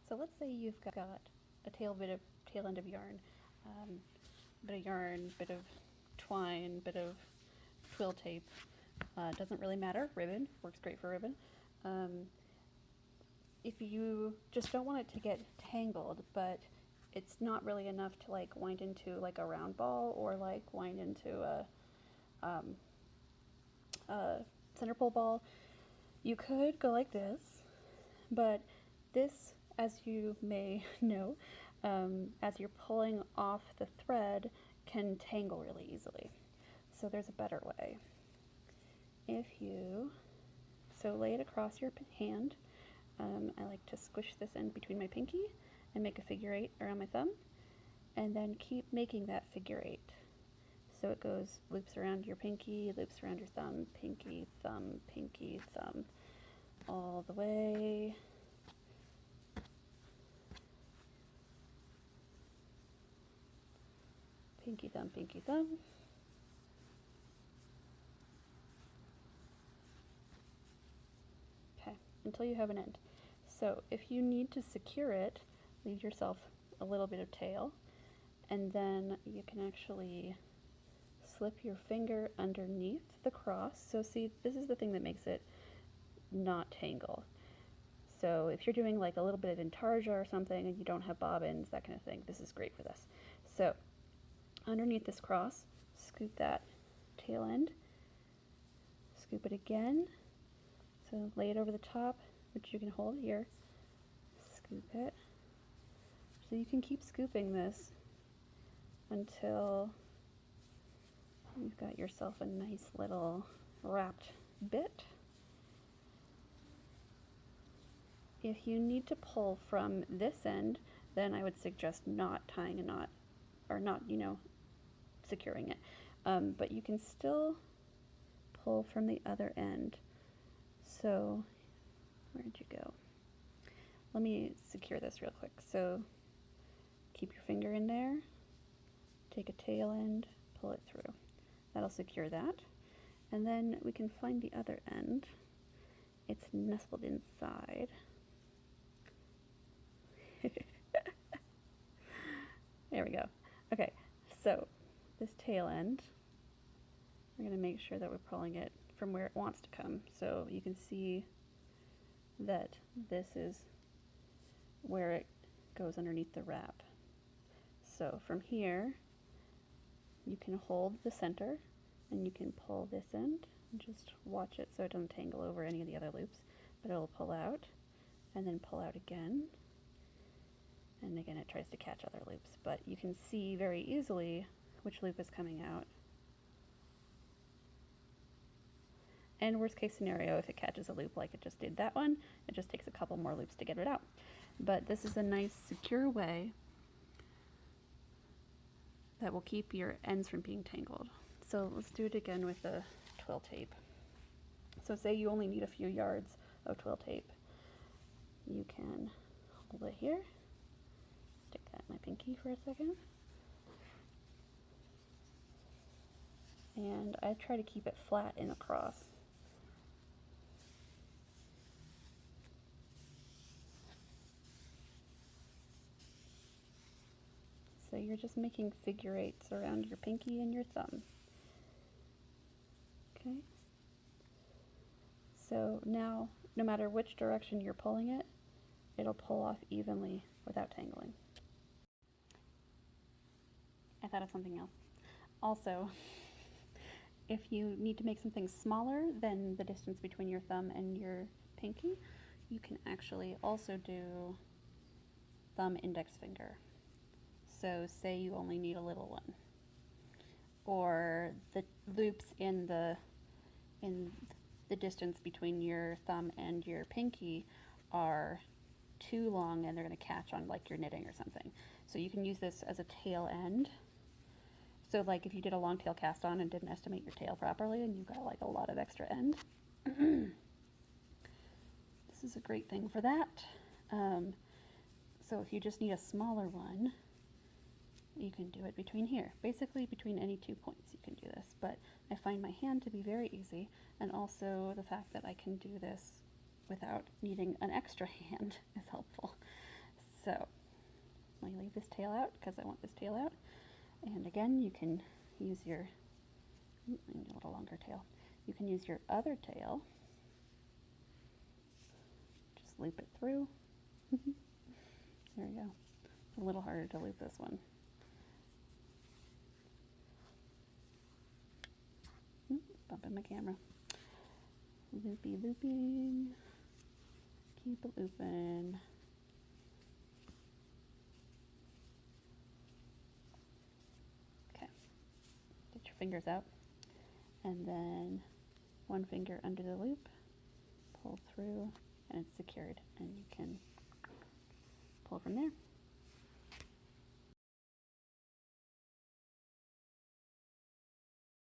So let's say you've got a tail end of yarn, bit of yarn, bit of twine, bit of twill tape. Doesn't really matter. Ribbon works great for ribbon. If you just don't want it to get tangled, but it's not really enough to like wind into like a round ball or like wind into a center pole ball, you could go like this, but this, as you may know, as you're pulling off the thread, can tangle really easily. So there's a better way. If you lay it across your hand. I like to squish this end between my pinky and make a figure 8 around my thumb, and then keep making that figure 8. So it goes, loops around your pinky, loops around your thumb, pinky, thumb, all the way. Pinky, thumb, pinky, thumb. Okay, until you have an end. So if you need to secure it, leave yourself a little bit of tail, and then you can actually slip your finger underneath the cross. So see, this is the thing that makes it not tangle. So if you're doing like a little bit of intarsia or something and you don't have bobbins, that kind of thing, this is great for this. So underneath this cross, scoop that tail end, scoop it again. So lay it over the top, which you can hold here, scoop it. So you can keep scooping this until you've got yourself a nice little wrapped bit. If you need to pull from this end, then I would suggest not tying a knot, or not, securing it. But you can still pull from the other end. So where'd you go? Let me secure this real quick. So keep your finger in there, take a tail end, pull it through. That'll secure that. And then we can find the other end. It's nestled inside. There we go. Okay, so this tail end, we're going to make sure that we're pulling it from where it wants to come. So you can see that this is where it goes underneath the wrap. So from here, you can hold the center and you can pull this end and just watch it so it doesn't tangle over any of the other loops, but it'll pull out and then pull out again. And again, it tries to catch other loops, but you can see very easily which loop is coming out. And worst case scenario, if it catches a loop like it just did that one, it just takes a couple more loops to get it out. But this is a nice secure way that will keep your ends from being tangled. So let's do it again with the twill tape. So say you only need a few yards of twill tape. You can hold it here, stick that in my pinky for a second, and I try to keep it flat and across. So you're just making figure 8s around your pinky and your thumb. Okay. So now, no matter which direction you're pulling it, it'll pull off evenly without tangling. I thought of something else. Also, if you need to make something smaller than the distance between your thumb and your pinky, you can actually also do thumb index finger. So say you only need a little one, or the loops in the distance between your thumb and your pinky are too long and they're going to catch on like you're knitting or something. So you can use this as a tail end. So like if you did a long tail cast on and didn't estimate your tail properly and you've got like a lot of extra end, this is a great thing for that. So if you just need a smaller one, you can do it between here. Basically between any 2 points you can do this, but I find my hand to be very easy, and also the fact that I can do this without needing an extra hand is helpful. So let me leave this tail out because I want this tail out. And again, you can use your, I need a little longer tail. You can use your other tail. Just loop it through. There you go. It's a little harder to loop this one. Bumping my camera. Loopy looping. Keep it looping. Okay. Get your fingers out. And then one finger under the loop. Pull through and it's secured. And you can pull from there.